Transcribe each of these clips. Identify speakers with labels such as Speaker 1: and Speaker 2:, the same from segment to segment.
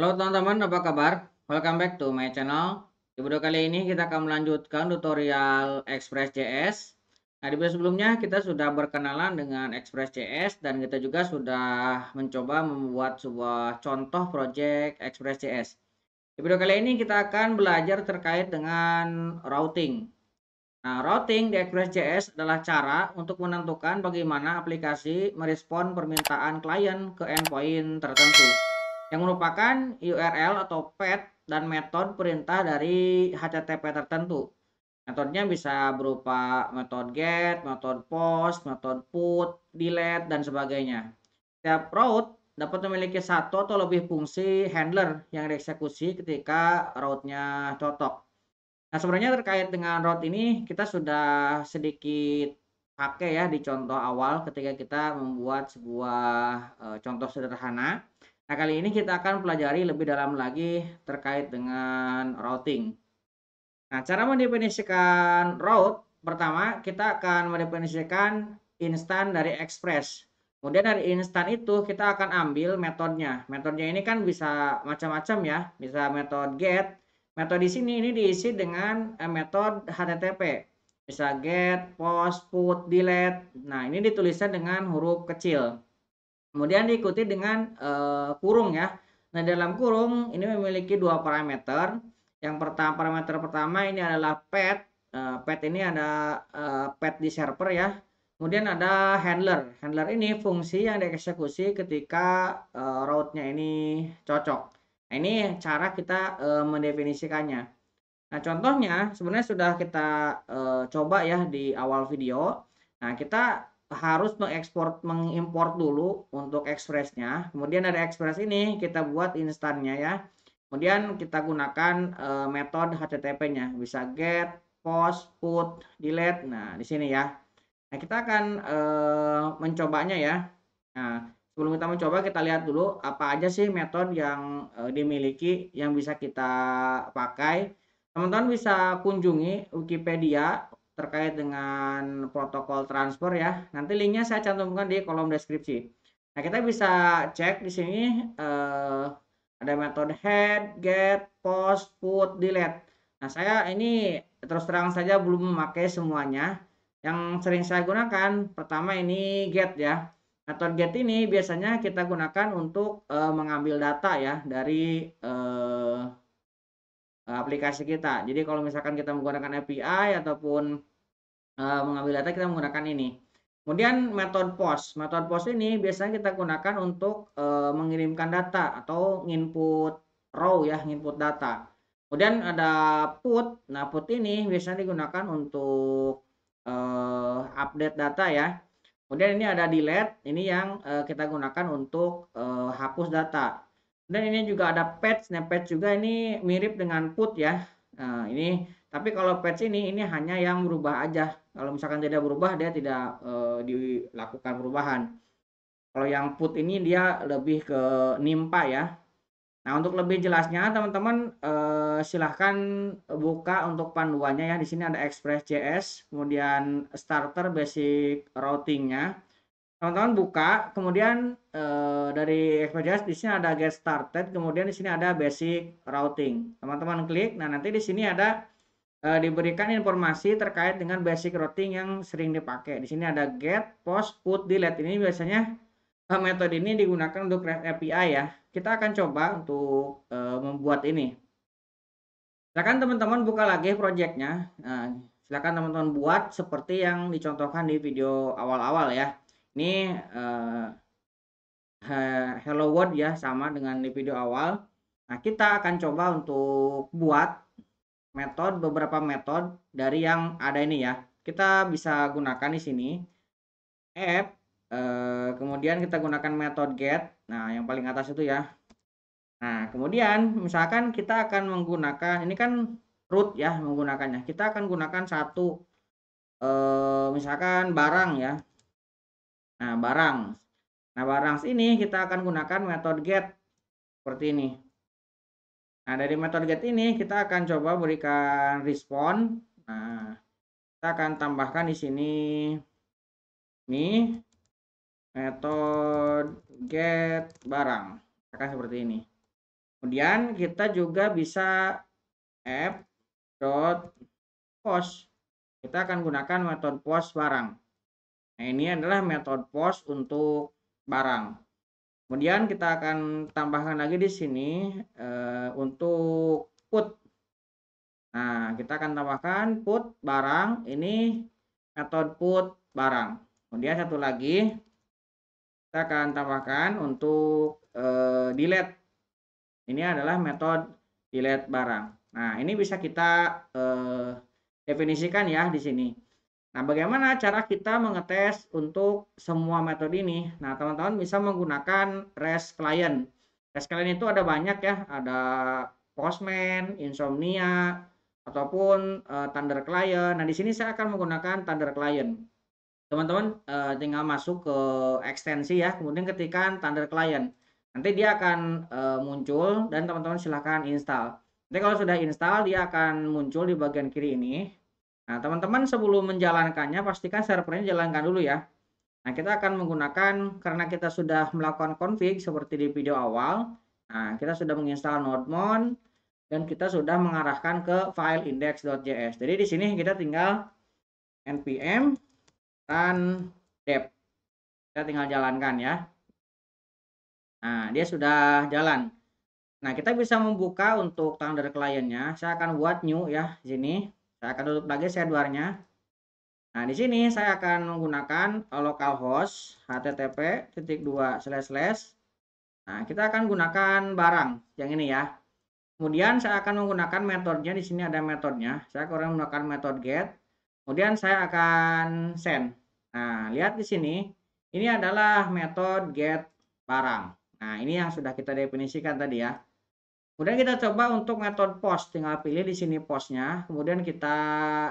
Speaker 1: Halo teman-teman, apa kabar? Welcome back to my channel. Di video kali ini kita akan melanjutkan tutorial Express.js. Nah, di video sebelumnya kita sudah berkenalan dengan Express.js dan kita juga sudah mencoba membuat sebuah contoh project Express.js. Di video kali ini kita akan belajar terkait dengan routing. Nah, routing di Express.js adalah cara untuk menentukan bagaimana aplikasi merespon permintaan klien ke endpoint tertentu, yang merupakan URL atau path dan metode perintah dari HTTP tertentu. Metodenya bisa berupa metode get, metode post, metode put, delete, dan sebagainya. Setiap route dapat memiliki satu atau lebih fungsi handler yang dieksekusi ketika route-nya cocok. Nah, sebenarnya terkait dengan route ini kita sudah sedikit pakai ya di contoh awal ketika kita membuat sebuah contoh sederhana. Nah, kali ini kita akan pelajari lebih dalam lagi terkait dengan routing. Nah, cara mendefinisikan route, pertama kita akan mendefinisikan instan dari Express. Kemudian dari instan itu kita akan ambil metodenya. Metodenya ini kan bisa macam-macam ya, bisa metode get. Metode di sini ini diisi dengan metode HTTP. Bisa get, post, put, delete. Nah, ini dituliskan dengan huruf kecil. Kemudian diikuti dengan kurung ya. Nah, dalam kurung ini memiliki dua parameter. Yang pertama, parameter pertama ini adalah path. Path ini ada path di server ya. Kemudian ada handler. Handler ini fungsi yang dieksekusi ketika route-nya ini cocok. Nah, ini cara kita mendefinisikannya. Nah, contohnya sebenarnya sudah kita coba ya di awal video. Nah, kita harus mengimport dulu untuk Express-nya. Kemudian dari Express ini kita buat instannya ya. Kemudian kita gunakan metode HTTP-nya. Bisa get, post, put, delete. Nah, di sini ya. Nah, kita akan mencobanya ya. Nah, sebelum kita mencoba kita lihat dulu apa aja sih metode yang dimiliki yang bisa kita pakai. Teman-teman bisa kunjungi Wikipedia terkait dengan protokol transfer ya. Nanti linknya saya cantumkan di kolom deskripsi. Nah, kita bisa cek di sini ada metode head, get, post, put, delete. Nah, saya ini terus terang saja belum memakai semuanya. Yang sering saya gunakan pertama ini get ya. Metode get ini biasanya kita gunakan untuk mengambil data ya dari aplikasi kita. Jadi kalau misalkan kita menggunakan API ataupun mengambil data kita menggunakan ini. Kemudian metode post. Metode post ini biasanya kita gunakan untuk mengirimkan data atau input row ya, input data. Kemudian ada put. Nah, put ini biasanya digunakan untuk update data ya. Kemudian ini ada delete. Ini yang kita gunakan untuk hapus data. Dan ini juga ada patch. Nah, patch juga ini mirip dengan put ya. Nah, ini tapi kalau patch ini hanya yang berubah aja. Kalau misalkan tidak berubah dia tidak dilakukan perubahan. Kalau yang put ini dia lebih ke nimpa ya. Nah, untuk lebih jelasnya teman-teman silahkan buka untuk panduannya ya. Di sini ada Express.js, kemudian starter basic routingnya. Teman-teman buka, kemudian dari Express.js di sini ada get started, kemudian di sini ada basic routing. Teman-teman klik. Nah, nanti di sini ada diberikan informasi terkait dengan basic routing yang sering dipakai. Di sini ada get, post, put, delete. Ini biasanya metode ini digunakan untuk REST API ya. Kita akan coba untuk membuat ini. Silakan teman-teman buka lagi projectnya. Nah, silakan teman-teman buat seperti yang dicontohkan di video awal-awal ya. Ini hello world ya, sama dengan di video awal. Nah, kita akan coba untuk buat beberapa metode dari yang ada ini ya. Kita bisa gunakan di sini app, kemudian kita gunakan metode get. Nah, yang paling atas itu ya. Nah, kemudian misalkan kita akan menggunakan ini kan root ya menggunakannya. Kita akan gunakan satu misalkan barang ya. Nah, barang. Nah, barang ini kita akan gunakan metode get seperti ini. Nah, dari metode get ini kita akan coba berikan respon. Nah, kita akan tambahkan di sini nih metode get barang. Akan seperti ini. Kemudian kita juga bisa app.post. Kita akan gunakan metode post barang. Nah, ini adalah metode post untuk barang. Kemudian kita akan tambahkan lagi di sini untuk put. Nah, kita akan tambahkan put barang. Ini metode put barang. Kemudian satu lagi kita akan tambahkan untuk delete. Ini adalah metode delete barang. Nah, ini bisa kita definisikan ya di sini. Nah, bagaimana cara kita mengetes untuk semua metode ini? Nah, teman-teman bisa menggunakan REST client. REST client itu ada banyak ya, ada Postman, Insomnia, ataupun Thunder Client. Nah, di sini saya akan menggunakan Thunder Client. Teman-teman tinggal masuk ke ekstensi ya, kemudian ketikkan Thunder Client. Nanti dia akan muncul dan teman-teman silahkan install. Nanti kalau sudah install, dia akan muncul di bagian kiri ini. Nah, teman-teman sebelum menjalankannya, pastikan servernya jalankan dulu ya. Nah, kita akan menggunakan, karena kita sudah melakukan config seperti di video awal. Nah, kita sudah menginstal nodemon dan kita sudah mengarahkan ke file index.js. Jadi di sini kita tinggal npm run dev. Kita tinggal jalankan ya. Nah, dia sudah jalan. Nah, kita bisa membuka untuk Thunder client-nya. Saya akan buat new ya di sini. Saya akan tutup lagi shadeware-nya. Nah, di sini saya akan menggunakan localhost http:// Nah, kita akan gunakan barang yang ini ya. Kemudian saya akan menggunakan metodenya. Di sini ada metodenya. Saya akan menggunakan metode get. Kemudian saya akan send. Nah, lihat di sini. Ini adalah metode get barang. Nah, ini yang sudah kita definisikan tadi ya. Kemudian kita coba untuk metode post. Tinggal pilih di sini postnya. Kemudian kita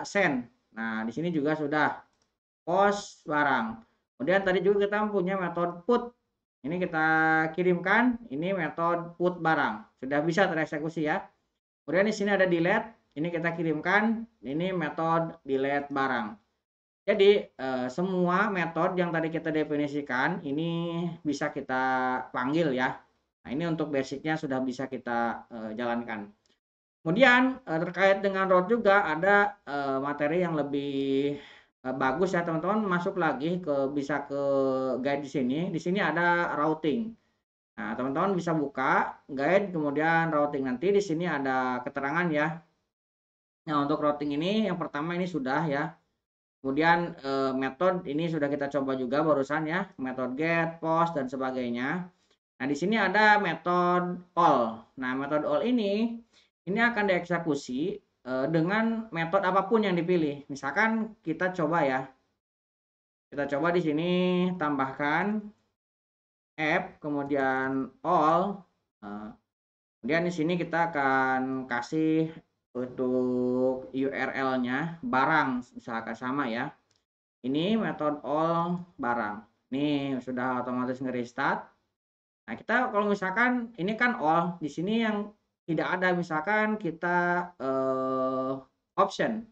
Speaker 1: send. Nah, di sini juga sudah post barang. Kemudian tadi juga kita punya metode put. Ini kita kirimkan. Ini metode put barang. Sudah bisa tereksekusi ya. Kemudian di sini ada delete. Ini kita kirimkan. Ini metode delete barang. Jadi semua metode yang tadi kita definisikan ini bisa kita panggil ya. Nah, ini untuk basicnya sudah bisa kita jalankan. Kemudian terkait dengan route juga ada materi yang lebih bagus ya teman-teman. Masuk lagi bisa ke guide di sini. Di sini ada routing. Nah, teman-teman bisa buka guide kemudian routing, nanti di sini ada keterangan ya. Nah, untuk routing ini yang pertama ini sudah ya. Kemudian metode ini sudah kita coba juga barusan ya, metode get, post dan sebagainya. Nah, di sini ada metode all. Nah, metode all ini akan dieksekusi dengan metode apapun yang dipilih. Misalkan kita coba ya. Kita coba di sini tambahkan app, kemudian all. Kemudian di sini kita akan kasih untuk URL-nya barang, misalkan sama ya. Ini metode all barang. Ini sudah otomatis nge-restart. Nah, kita kalau misalkan ini kan all, di sini yang tidak ada misalkan kita option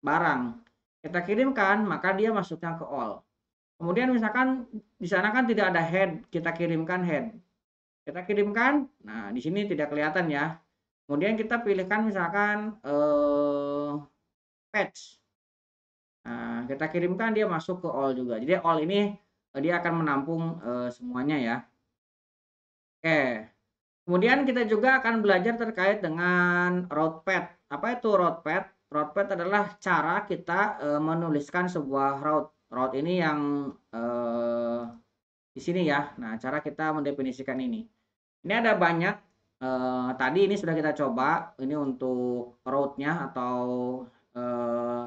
Speaker 1: barang. Kita kirimkan, maka dia masuknya ke all. Kemudian misalkan di sana kan tidak ada head, kita kirimkan head. Kita kirimkan, nah di sini tidak kelihatan ya. Kemudian kita pilihkan misalkan patch. Nah, kita kirimkan dia masuk ke all juga. Jadi all ini dia akan menampung semuanya ya. Oke. Kemudian kita juga akan belajar terkait dengan route path. Apa itu route path? Route path adalah cara kita menuliskan sebuah route. Route ini yang di sini ya. Nah, cara kita mendefinisikan ini. Ini ada banyak. Tadi ini sudah kita coba. Ini untuk route-nya atau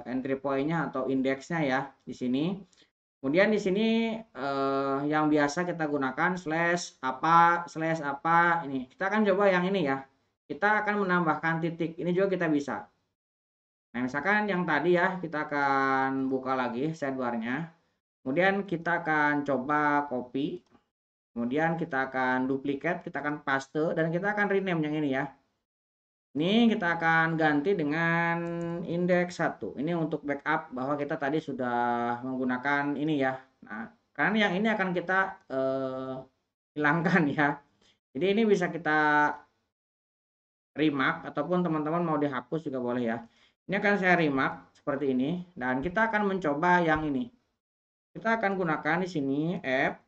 Speaker 1: entry point-nya atau indeksnya ya di sini. Kemudian di sini yang biasa kita gunakan slash apa ini. Kita akan coba yang ini ya. Kita akan menambahkan titik. Ini juga kita bisa. Nah, misalkan yang tadi ya, kita akan buka lagi sidebar-nya. Kemudian kita akan coba copy. Kemudian kita akan duplicate, kita akan paste dan kita akan rename yang ini ya. Ini kita akan ganti dengan indeks 1. Ini untuk backup bahwa kita tadi sudah menggunakan ini ya. Nah, karena yang ini akan kita hilangkan ya. Jadi ini bisa kita remark ataupun teman-teman mau dihapus juga boleh ya. Ini akan saya remark seperti ini dan kita akan mencoba yang ini. Kita akan gunakan di sini app,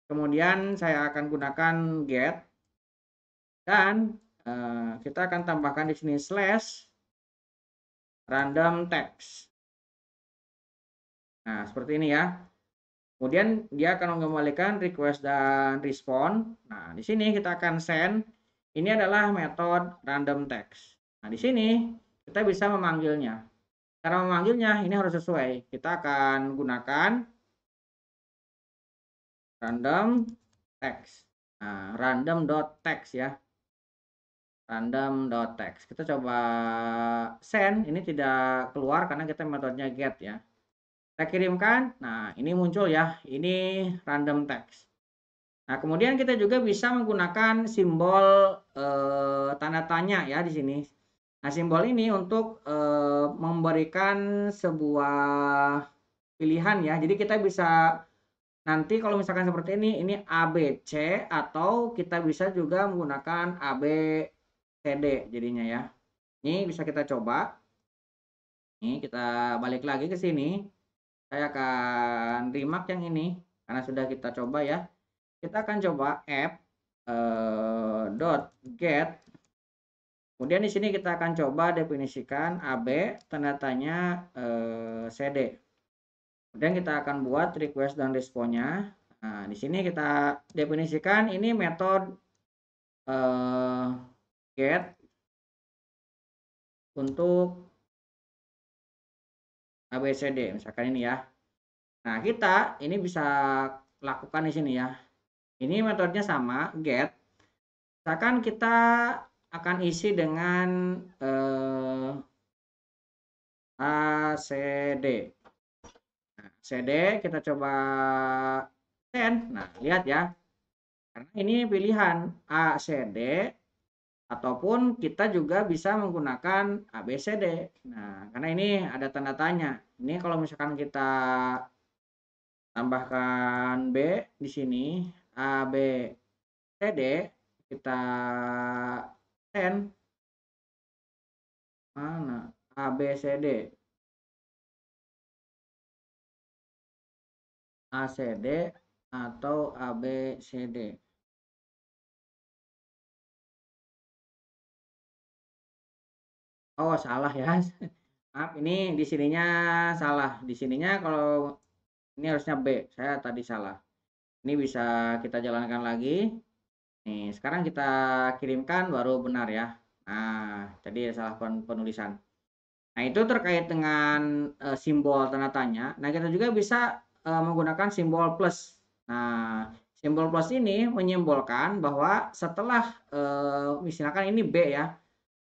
Speaker 1: kemudian saya akan gunakan get dan kita akan tambahkan di sini slash random text. Nah, seperti ini ya. Kemudian dia akan mengembalikan request dan respon. Nah, di sini kita akan send. Ini adalah metode random text. Nah, di sini kita bisa memanggilnya. Cara memanggilnya ini harus sesuai. Kita akan gunakan random text. Nah, random.text ya. Random.text. Kita coba send. Ini tidak keluar karena kita metodenya get ya. Kita kirimkan. Nah, ini muncul ya. Ini random text. Nah, kemudian kita juga bisa menggunakan simbol tanda tanya ya di sini. Nah, simbol ini untuk memberikan sebuah pilihan ya. Jadi kita bisa nanti kalau misalkan seperti ini A, B, C, atau kita bisa juga menggunakan A, B, C, D jadinya ya. Ini bisa kita coba. Ini kita balik lagi ke sini. Saya akan remark yang ini karena sudah kita coba ya. Kita akan coba app .get. Kemudian di sini kita akan coba definisikan AB tanda tanya CD. Kemudian kita akan buat request dan responnya. Nah, di sini kita definisikan ini metode get untuk ABCD misalkan ini ya. Nah, kita ini bisa lakukan di sini ya. Ini metodenya sama, get. Misalkan kita akan isi dengan ACD. Nah, CD kita coba send. Nah, lihat ya. Karena ini pilihan ACD ataupun kita juga bisa menggunakan ABCD. Nah, karena ini ada tanda tanya. Ini kalau misalkan kita tambahkan B di sini, A, B, C, D, kita send. Mana? A, B, C, D. ACD atau ABCD. Oh, salah ya. Maaf, ini di sininya salah. Di sininya kalau ini harusnya B. Saya tadi salah. Ini bisa kita jalankan lagi. Nih, sekarang kita kirimkan baru benar ya. Nah, jadi salah penulisan. Nah, itu terkait dengan simbol tanda tanya. Nah, kita juga bisa menggunakan simbol plus. Nah, simbol plus ini menyimbolkan bahwa setelah misalkan ini B ya.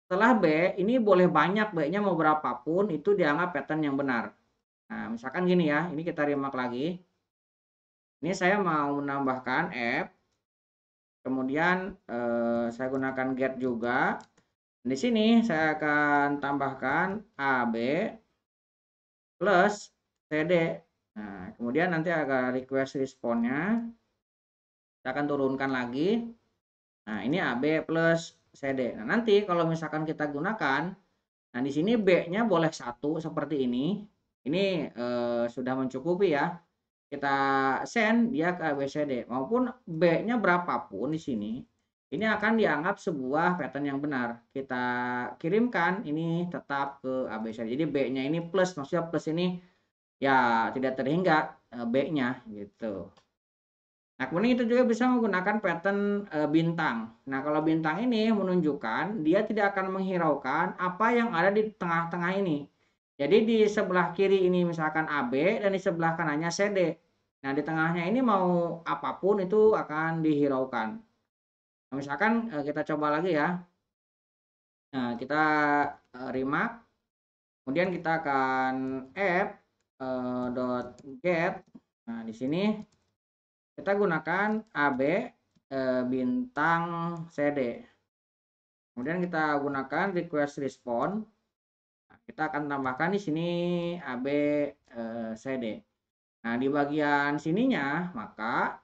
Speaker 1: Setelah B, ini boleh banyak B-nya mau berapapun itu dianggap pattern yang benar. Nah, misalkan gini ya, ini kita remark lagi. Ini saya mau menambahkan F, kemudian saya gunakan get juga. Di sini saya akan tambahkan AB plus CD. Nah, kemudian nanti ada request response-nya. Kita akan turunkan lagi. Nah, ini AB plus CD. Nah, nanti kalau misalkan kita gunakan, nah di sini B-nya boleh satu seperti ini. Ini sudah mencukupi ya. Kita send dia ke ABCD maupun B-nya berapapun di sini. Ini akan dianggap sebuah pattern yang benar. Kita kirimkan ini tetap ke ABCD. Jadi B-nya ini plus, maksudnya plus ini ya tidak terhingga B-nya gitu. Nah, kemudian kita juga bisa menggunakan pattern bintang. Nah, kalau bintang ini menunjukkan dia tidak akan menghiraukan apa yang ada di tengah-tengah ini. Jadi di sebelah kiri ini misalkan AB dan di sebelah kanannya CD. Nah, di tengahnya ini mau apapun itu akan dihiraukan. Nah, misalkan kita coba lagi ya. Nah, kita remark. Kemudian kita akan app .get. Nah, di sini kita gunakan AB bintang CD. Kemudian kita gunakan request response. Nah, kita akan tambahkan di sini AB CD. Nah, di bagian sininya maka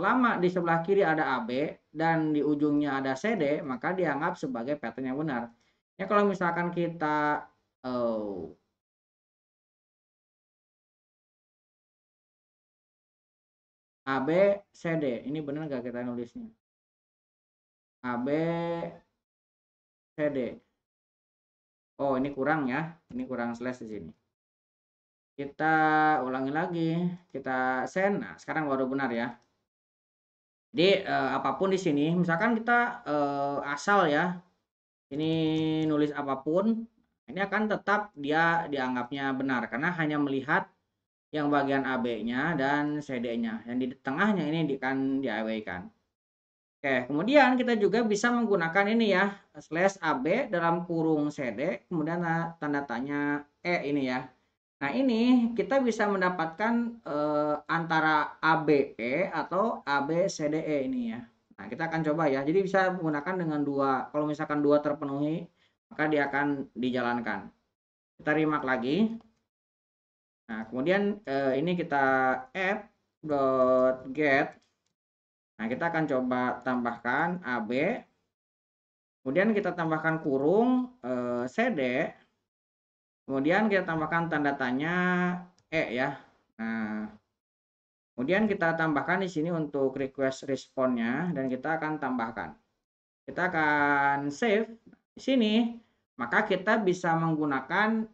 Speaker 1: selama di sebelah kiri ada AB dan di ujungnya ada CD, maka dianggap sebagai pattern yang benar. Ya kalau misalkan kita AB, CD, ini benar nggak kita nulisnya? AB, CD. Oh, ini kurang ya. Ini kurang slash di sini. Kita ulangi lagi. Kita send. Nah, sekarang baru benar ya. Jadi apapun di sini, misalkan kita asal ya, ini nulis apapun, ini akan tetap dia dianggapnya benar karena hanya melihat yang bagian AB-nya dan CD-nya. Yang di tengahnya ini akan diabaikan. Oke, kemudian kita juga bisa menggunakan ini ya, slash AB dalam kurung CD, kemudian tanda tanya E ini ya. Nah, ini kita bisa mendapatkan antara ABE atau ABCDE ini ya. Nah, kita akan coba ya. Jadi bisa menggunakan dengan dua. Kalau misalkan dua terpenuhi, maka dia akan dijalankan. Kita remark lagi. Nah, kemudian ini kita app.get. Nah, kita akan coba tambahkan AB. Kemudian kita tambahkan kurung CD. Kemudian kita tambahkan tanda tanya E ya. Nah, kemudian kita tambahkan di sini untuk request response-nya dan kita akan tambahkan. Kita akan save di sini. Maka kita bisa menggunakan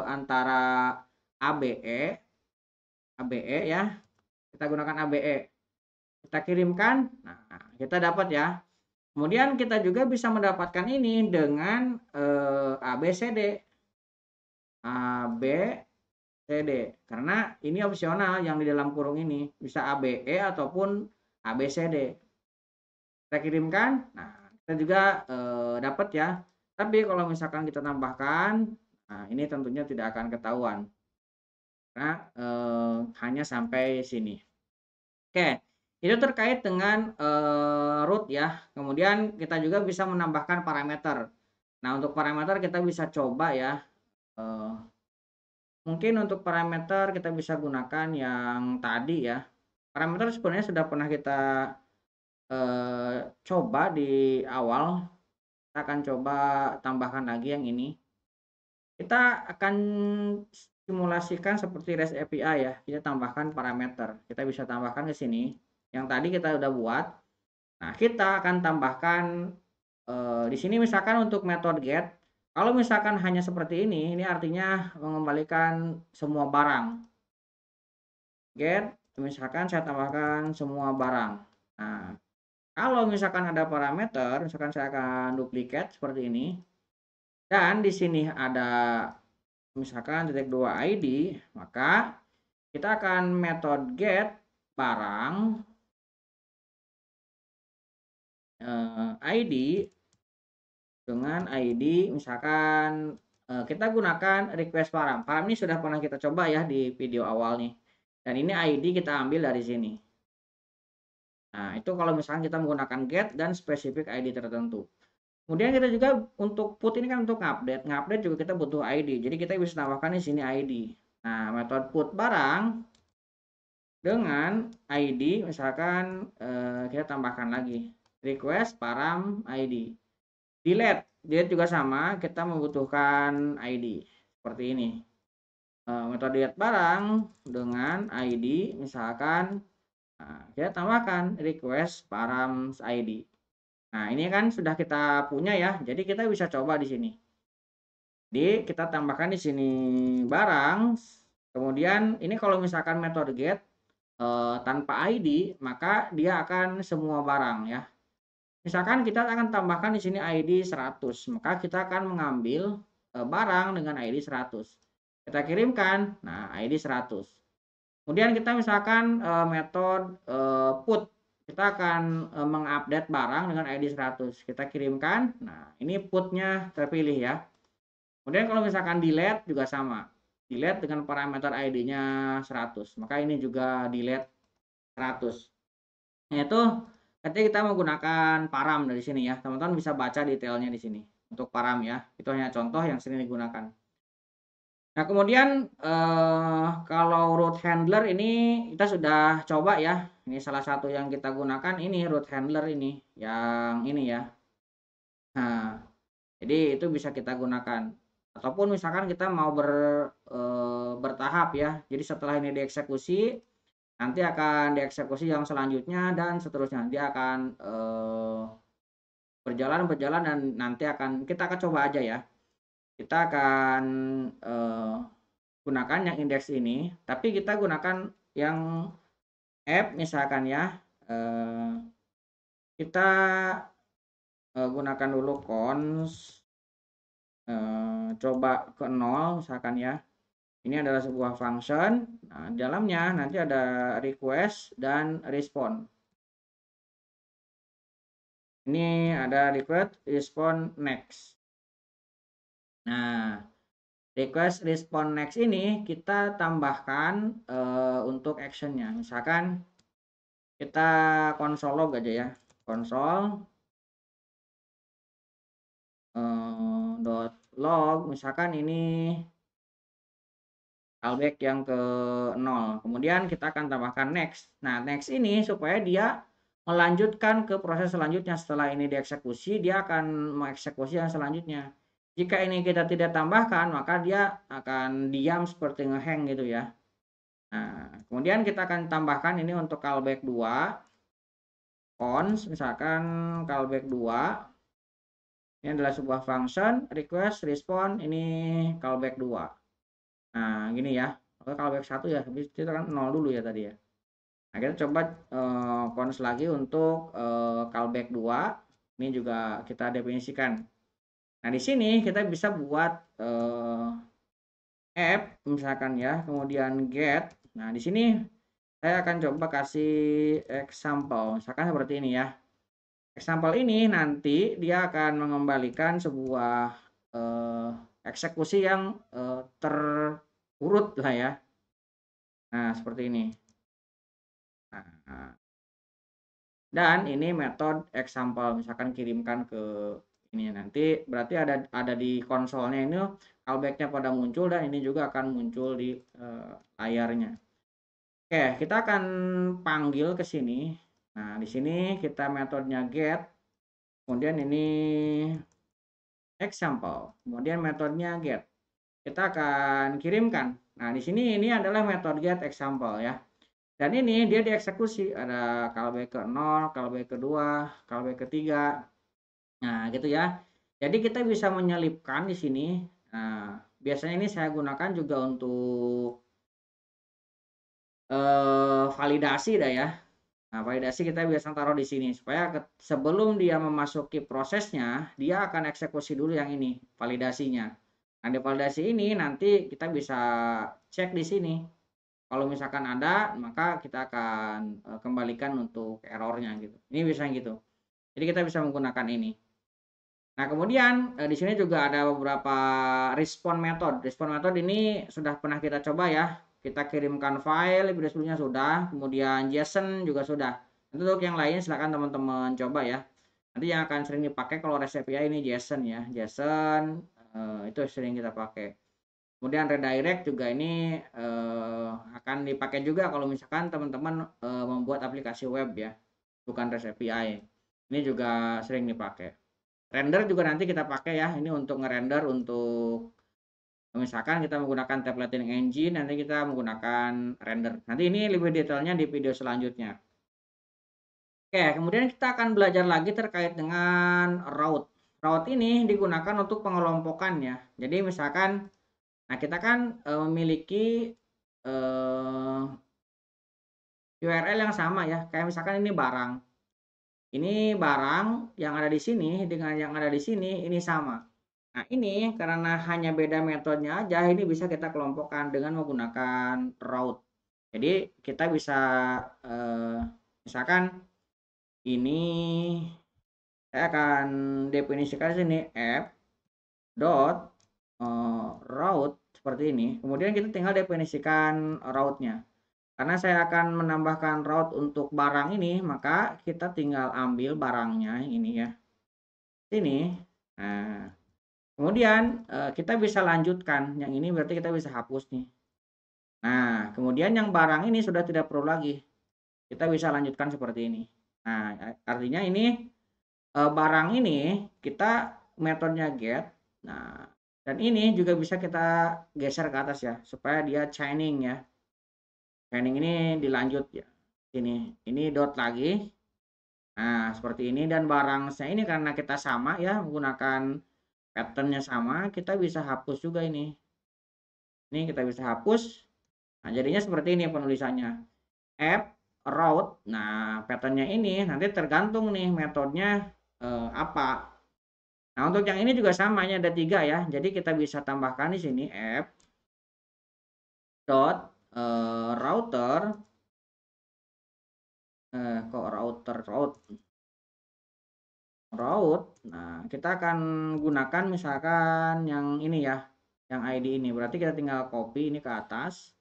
Speaker 1: antara ABE ya. Kita gunakan ABE. Kita kirimkan. Nah, kita dapat ya. Kemudian kita juga bisa mendapatkan ini dengan ABCD. ABCD. Karena ini opsional yang di dalam kurung ini. Bisa ABE ataupun ABCD. Kita kirimkan. Nah, kita juga dapat ya. Tapi kalau misalkan kita tambahkan, nah ini tentunya tidak akan ketahuan. Karena hanya sampai sini. Oke. Itu terkait dengan root ya. Kemudian kita juga bisa menambahkan parameter. Nah, untuk parameter kita bisa coba ya. Mungkin untuk parameter kita bisa gunakan yang tadi ya. Parameter sebenarnya sudah pernah kita coba di awal. Kita akan coba tambahkan lagi yang ini. Kita akan simulasikan seperti REST API ya. Kita tambahkan parameter. Kita bisa tambahkan ke sini. Yang tadi kita udah buat. Nah, kita akan tambahkan di sini misalkan untuk metode get. Kalau misalkan hanya seperti ini artinya mengembalikan semua barang. Get, misalkan saya tambahkan semua barang. Nah, kalau misalkan ada parameter, misalkan saya akan duplikat seperti ini. Dan di sini ada misalkan titik 2 ID, maka kita akan metode get barang ID dengan ID misalkan kita gunakan request param. Param ini sudah pernah kita coba ya di video awal nih. Dan ini ID kita ambil dari sini. Nah, itu kalau misalkan kita menggunakan get dan spesifik ID tertentu. Kemudian kita juga untuk put ini kan untuk ngupdate. Ngupdate juga kita butuh ID. Jadi kita bisa tambahkan di sini ID. Nah, metode put barang dengan ID misalkan kita tambahkan lagi request param ID. Delete juga sama, kita membutuhkan ID seperti ini. Metode delete barang dengan ID misalkan kita tambahkan request params ID. Nah, ini kan sudah kita punya ya. Jadi kita bisa coba di sini. Jadi kita tambahkan di sini barang. Kemudian ini kalau misalkan metode get tanpa ID, maka dia akan semua barang ya. Misalkan kita akan tambahkan di sini ID 100, maka kita akan mengambil barang dengan ID 100. Kita kirimkan, nah ID 100. Kemudian kita misalkan metode put, kita akan mengupdate barang dengan ID 100. Kita kirimkan, nah ini putnya terpilih ya. Kemudian kalau misalkan delete juga sama. Delete dengan parameter ID-nya 100. Maka ini juga delete 100. Yaitu ketika kita menggunakan param dari sini ya. Teman-teman bisa baca detailnya di sini. Untuk param ya. Itu hanya contoh yang sering digunakan. Nah, kemudian kalau root handler ini kita sudah coba ya. Ini salah satu yang kita gunakan ini root handler ini, yang ini ya. Nah, jadi itu bisa kita gunakan. Ataupun misalkan kita mau bertahap ya. Jadi setelah ini dieksekusi, nanti akan dieksekusi yang selanjutnya dan seterusnya. Dia akan berjalan dan nanti kita akan coba aja ya. Kita akan gunakan yang indeks ini, tapi kita gunakan yang app misalkan ya. Kita gunakan dulu cons coba ke 0 misalkan ya. Ini adalah sebuah function. Nah, di dalamnya nanti ada request dan respond. Ini ada request, respond, next. Nah, request, respond, next ini kita tambahkan untuk actionnya. Misalkan kita console log aja ya. Console .log misalkan ini callback yang ke 0. Kemudian kita akan tambahkan next. Nah, next ini supaya dia melanjutkan ke proses selanjutnya. Setelah ini dieksekusi, dia akan mengeksekusi yang selanjutnya. Jika ini kita tidak tambahkan, maka dia akan diam seperti ngehang gitu ya. Nah, kemudian kita akan tambahkan ini untuk callback 2. Cons, misalkan callback 2. Ini adalah sebuah function, request, respond, ini callback 2. Nah, gini ya. Oke, callback 1 ya, habis itu kan 0 dulu ya tadi ya. Nah, kita coba cons lagi untuk callback 2. Ini juga kita definisikan. Nah, di sini kita bisa buat app misalkan ya, kemudian get. Nah, di sini saya akan coba kasih example. Misalkan seperti ini ya. Example ini nanti dia akan mengembalikan sebuah eksekusi yang terurut lah ya. Nah, seperti ini. Nah, dan ini metode example, misalkan kirimkan ke ini nanti berarti ada di konsolnya ini callbacknya pada muncul dan ini juga akan muncul di layarnya. Oke, kita akan panggil ke sini. Nah, di sini kita metodenya get, kemudian ini example, kemudian metodenya get. Kita akan kirimkan. Nah, di sini ini adalah metode get example ya. Dan ini dia dieksekusi, ada callback ke 0, callback kedua, callback ketiga. Nah, gitu ya. Jadi kita bisa menyelipkan di sini. Nah, biasanya ini saya gunakan juga untuk validasi dah ya. Nah, validasi kita biasa taruh di sini supaya sebelum dia memasuki prosesnya, dia akan eksekusi dulu yang ini, validasinya. Nah, di validasi ini nanti kita bisa cek di sini. Kalau misalkan ada, maka kita akan kembalikan untuk errornya gitu. Ini bisa gitu. Jadi kita bisa menggunakan ini. Nah, kemudian di sini juga ada beberapa respon method. Respon method ini sudah pernah kita coba ya. Kita kirimkan file, video sebelumnya sudah, kemudian JSON juga sudah. Untuk yang lain silakan teman-teman coba ya. Nanti yang akan sering dipakai kalau REST API ini JSON ya. JSON itu sering kita pakai. Kemudian redirect juga ini akan dipakai juga kalau misalkan teman-teman membuat aplikasi web ya, bukan REST API. Ini juga sering dipakai. Render juga nanti kita pakai ya, ini untuk ngerender, untuk misalkan kita menggunakan templating engine, nanti kita menggunakan render. Nanti ini lebih detailnya di video selanjutnya. Oke, kemudian kita akan belajar lagi terkait dengan route. Route ini digunakan untuk pengelompokan ya. Jadi misalkan, nah kita kan memiliki URL yang sama ya. Kayak misalkan ini barang. Ini barang yang ada di sini dengan yang ada di sini ini sama. Nah, ini karena hanya beda metodenya aja, ini bisa kita kelompokkan dengan menggunakan route. Jadi kita bisa misalkan ini saya akan definisikan sini app dot route seperti ini. Kemudian kita tinggal definisikan route-nya. Karena saya akan menambahkan route untuk barang ini, maka kita tinggal ambil barangnya ini ya. Sini. Nah, Kemudian kita bisa lanjutkan, yang ini berarti kita bisa hapus nih. Nah, kemudian yang barang ini sudah tidak perlu lagi. Kita bisa lanjutkan seperti ini. Nah, artinya ini barang ini kita metodenya get. Nah, dan ini juga bisa kita geser ke atas ya, supaya dia chaining ya. Chaining ini dilanjut ya. Ini dot lagi. Nah, seperti ini dan barangnya ini karena kita sama ya, menggunakan patternnya sama, kita bisa hapus juga ini. Ini kita bisa hapus. Nah, jadinya seperti ini penulisannya. App, route. Nah, patternnya ini nanti tergantung nih metodenya apa. Nah, untuk yang ini juga sama, ada 3 ya. Jadi kita bisa tambahkan di sini app dot router kok route. Nah, kita akan gunakan misalkan yang ini ya, yang ID ini. Berarti kita tinggal copy ini ke atas.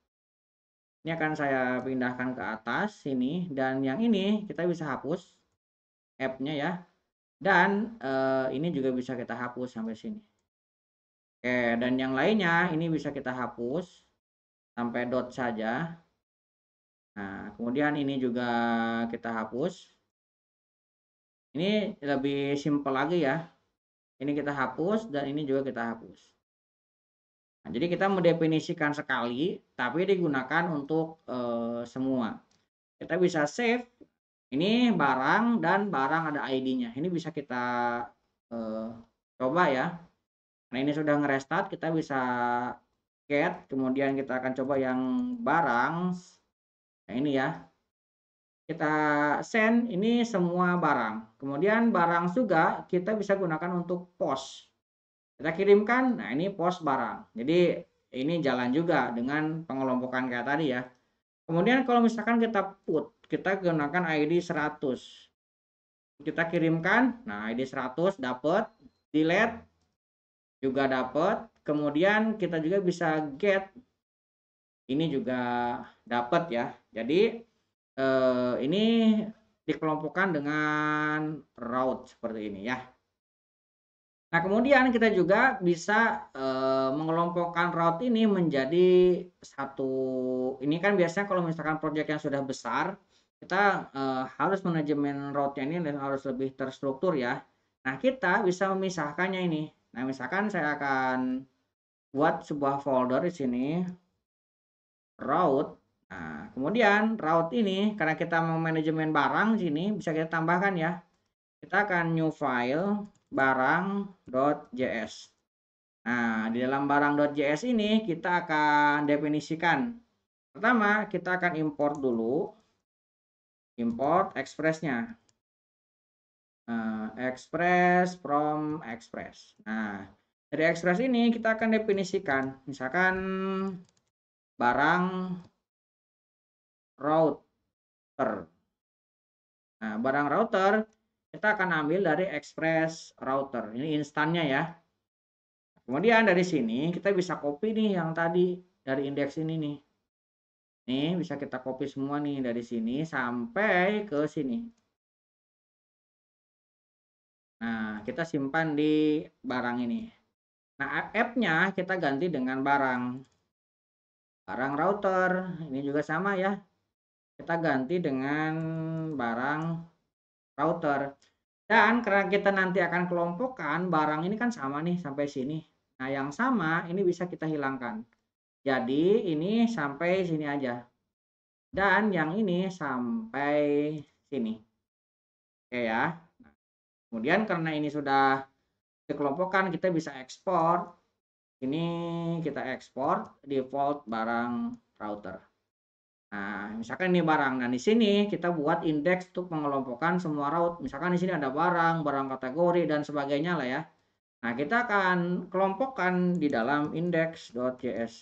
Speaker 1: Ini akan saya pindahkan ke atas sini dan yang ini kita bisa hapus app-nya ya. Dan ini juga bisa kita hapus sampai sini. Oke, dan yang lainnya ini bisa kita hapus sampai dot saja. Nah, kemudian ini juga kita hapus. Ini lebih simpel lagi ya. Ini kita hapus dan ini juga kita hapus. Nah, jadi kita mendefinisikan sekali, tapi digunakan untuk semua. Kita bisa save. Ini barang dan barang ada ID-nya. Ini bisa kita coba ya. Nah, ini sudah ngerestart, kita bisa get, kemudian kita akan coba yang barang. Nah, ini ya. Kita send ini semua barang. Kemudian barang juga kita bisa gunakan untuk post. Kita kirimkan, nah ini post barang. Jadi ini jalan juga dengan pengelompokan kayak tadi ya. Kemudian kalau misalkan kita put, kita gunakan ID 100. Kita kirimkan, nah ID 100 dapat, delete juga dapat. Kemudian kita juga bisa get, ini juga dapat ya. Jadi ini dikelompokkan dengan route seperti ini ya. Nah, kemudian kita juga bisa mengelompokkan route ini menjadi satu. Ini kan biasanya kalau misalkan proyek yang sudah besar, kita harus manajemen route-nya ini dan harus lebih terstruktur ya. Nah, kita bisa memisahkannya ini. Nah, misalkan saya akan buat sebuah folder di sini, route. Nah, kemudian route ini karena kita mau manajemen barang di sini bisa kita tambahkan ya. Kita akan new file barang.js. Nah, di dalam barang.js ini kita akan definisikan. Pertama, kita akan import dulu. Import express-nya. Express from express. Nah, dari express ini kita akan definisikan. Misalkan barang router. Nah, barang router kita akan ambil dari express router. Ini instannya ya. Kemudian dari sini kita bisa copy nih yang tadi dari indeks ini nih. Nih bisa kita copy semua nih dari sini sampai ke sini. Nah, kita simpan di barang ini. Nah, app-nya kita ganti dengan barang. Barang router, ini juga sama ya. Kita ganti dengan barang router. Dan karena kita nanti akan kelompokkan barang ini kan sama nih sampai sini. Nah, yang sama ini bisa kita hilangkan. Jadi ini sampai sini aja. Dan yang ini sampai sini. Oke ya. Nah, kemudian karena ini sudah dikelompokkan, kita bisa ekspor. Ini kita ekspor default barang router. Nah, misalkan ini barang. Nah, di sini kita buat indeks untuk mengelompokkan semua route. Misalkan di sini ada barang, barang kategori dan sebagainya lah ya. Nah, kita akan kelompokkan di dalam index.js.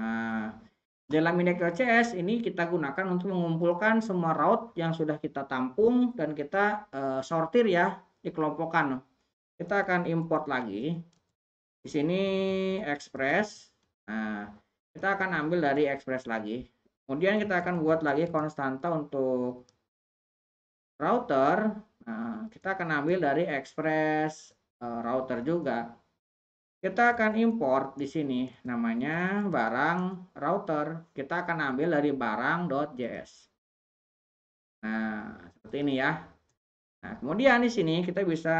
Speaker 1: Nah, dalam index.js ini kita gunakan untuk mengumpulkan semua route yang sudah kita tampung dan kita sortir ya, dikelompokkan. Kita akan import lagi. Di sini express. Nah, kita akan ambil dari express lagi. Kemudian kita akan buat lagi konstanta untuk router. Nah, kita akan ambil dari express router juga. Kita akan import di sini namanya barang router. Kita akan ambil dari barang.js. Nah, seperti ini ya. Nah, kemudian di sini kita bisa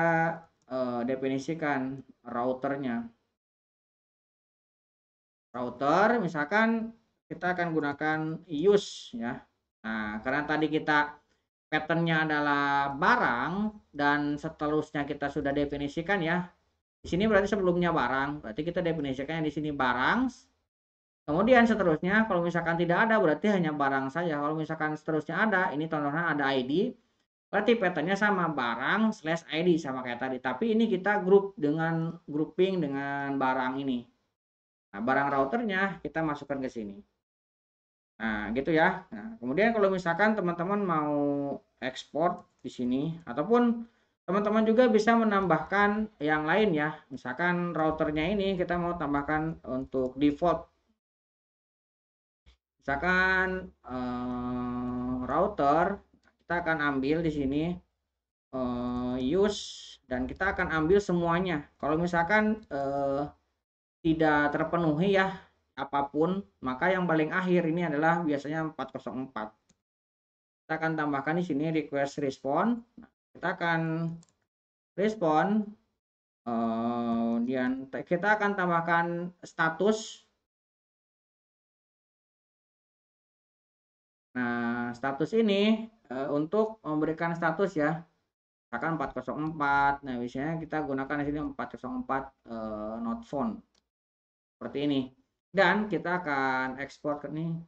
Speaker 1: definisikan routernya. Router misalkan kita akan gunakan use ya. Nah, karena tadi kita patternnya adalah barang dan seterusnya kita sudah definisikan ya. Di sini berarti sebelumnya barang, berarti kita definisikannya di sini barang. Kemudian seterusnya kalau misalkan tidak ada berarti hanya barang saja. Kalau misalkan seterusnya ada, ini contohnya ada ID, berarti patternnya sama barang slash ID sama kayak tadi. Tapi ini kita grup dengan grouping dengan barang ini. Nah, barang routernya kita masukkan ke sini. Nah, gitu ya. Nah, kemudian kalau misalkan teman-teman mau ekspor di sini ataupun teman-teman juga bisa menambahkan yang lain ya. Misalkan routernya ini kita mau tambahkan untuk default. Misalkan router kita akan ambil di sini use dan kita akan ambil semuanya. Kalau misalkan tidak terpenuhi ya apapun, maka yang paling akhir ini adalah biasanya 404. Kita akan tambahkan di sini request respond. Nah, kita akan respond, kemudian kita akan tambahkan status. Nah, status ini untuk memberikan status ya, misalkan 404. Nah, biasanya kita gunakan di sini 404 not found seperti ini. Dan kita akan ekspor ke ini.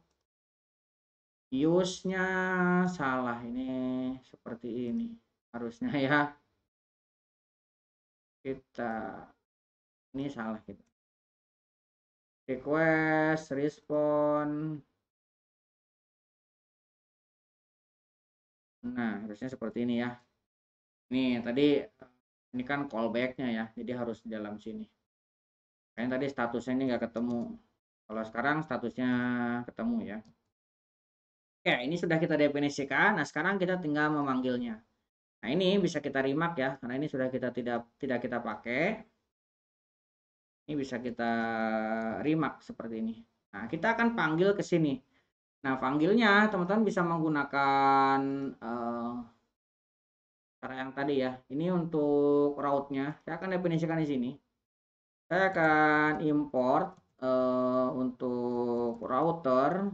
Speaker 1: Use-nya salah ini seperti ini harusnya ya. Kita ini salah kita. Request, respond. Nah, harusnya seperti ini ya. Nih, tadi ini kan callback-nya ya. Jadi harus di dalam sini. Kayaknya tadi statusnya ini nggak ketemu. Kalau sekarang statusnya ketemu ya. Oke, ini sudah kita definisikan. Nah, sekarang kita tinggal memanggilnya. Nah, ini bisa kita remark ya, karena ini sudah kita tidak kita pakai. Ini bisa kita remark seperti ini. Nah, kita akan panggil ke sini. Nah, panggilnya teman-teman bisa menggunakan cara yang tadi ya. Ini untuk route-nya. Saya akan definisikan di sini. Saya akan import untuk router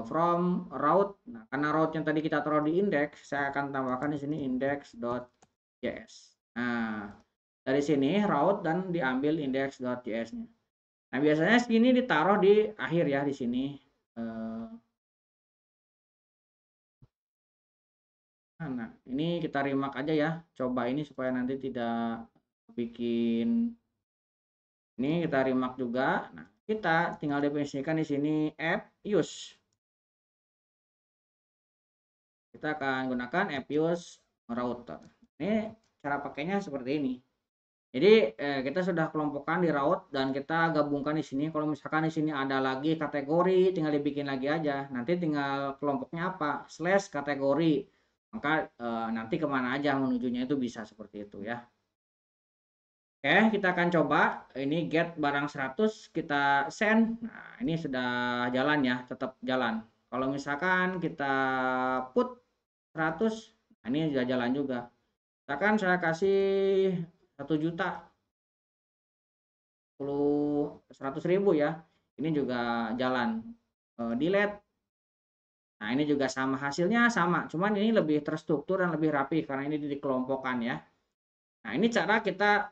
Speaker 1: from route. Nah, karena route yang tadi kita taruh di index, saya akan tambahkan di sini index.js. Nah, dari sini route dan diambil index.js-nya. Nah, biasanya sini ditaruh di akhir ya di sini. Nah, ini kita remark aja ya. Coba ini supaya nanti tidak bikin ini kita remark juga. Nah, kita tinggal definisikan di sini app use. Kita akan gunakan app use router. Ini cara pakainya seperti ini. Jadi kita sudah kelompokkan di route dan kita gabungkan di sini. Kalau misalkan di sini ada lagi kategori, tinggal dibikin lagi aja. Nanti tinggal kelompoknya apa? Slash kategori. Maka nanti kemana aja menujunya itu bisa seperti itu ya. Oke, kita akan coba. Ini get barang 100 kita send. Nah, ini sudah jalan ya, tetap jalan. Kalau misalkan kita put 100, nah ini sudah jalan juga. Misalkan saya kasih 1 juta 100.000 ya, ini juga jalan. Delete. Nah, ini juga sama, hasilnya sama, cuman ini lebih terstruktur dan lebih rapi karena ini dikelompokkan ya. Nah, ini cara kita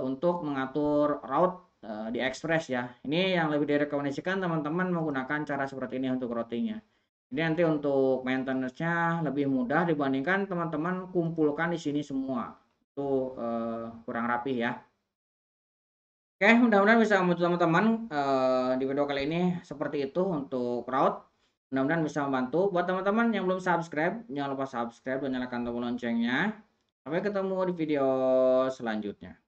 Speaker 1: untuk mengatur route di Express ya. Ini yang lebih direkomendasikan teman-teman menggunakan cara seperti ini untuk routingnya. Jadi nanti untuk maintenance-nya lebih mudah dibandingkan teman-teman kumpulkan di sini semua. Itu kurang rapi ya. Oke, mudah-mudahan bisa membantu teman-teman di video kali ini seperti itu untuk route. Mudah-mudahan bisa membantu. Buat teman-teman yang belum subscribe, jangan lupa subscribe dan nyalakan tombol loncengnya. Sampai ketemu di video selanjutnya.